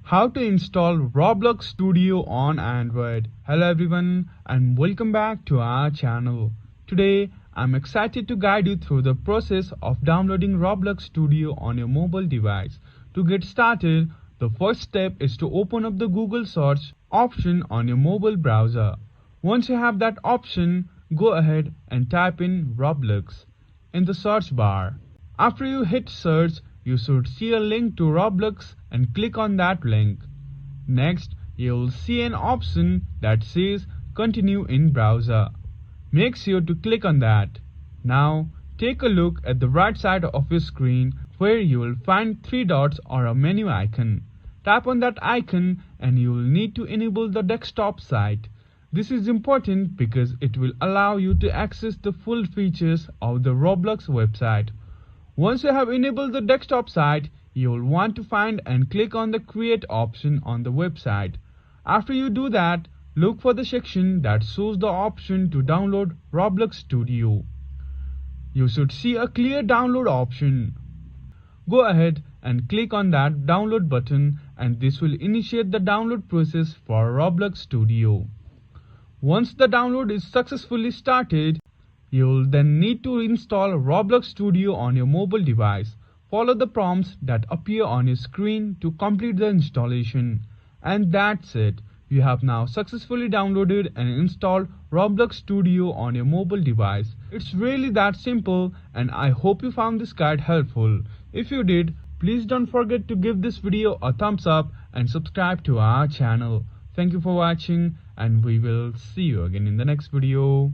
How to install Roblox Studio on Android. Hello everyone and welcome back to our channel. Today I'm excited to guide you through the process of downloading Roblox Studio on your mobile device. To get started, the first step is to open up the Google search option on your mobile browser. Once you have that option, go ahead and type in Roblox in the search bar. After you hit search, you should see a link to Roblox and click on that link. Next, you will see an option that says Continue in Browser. Make sure to click on that. Now, take a look at the right side of your screen where you will find three dots or a menu icon. Tap on that icon and you will need to enable the desktop site. This is important because it will allow you to access the full features of the Roblox website. Once you have enabled the desktop site, you will want to find and click on the Create option on the website. After you do that, look for the section that shows the option to download Roblox Studio. You should see a clear download option. Go ahead and click on that download button and this will initiate the download process for Roblox Studio. Once the download is successfully started, you will then need to install Roblox Studio on your mobile device. Follow the prompts that appear on your screen to complete the installation. And that's it. You have now successfully downloaded and installed Roblox Studio on your mobile device. It's really that simple and I hope you found this guide helpful. If you did, please don't forget to give this video a thumbs up and subscribe to our channel. Thank you for watching and we will see you again in the next video.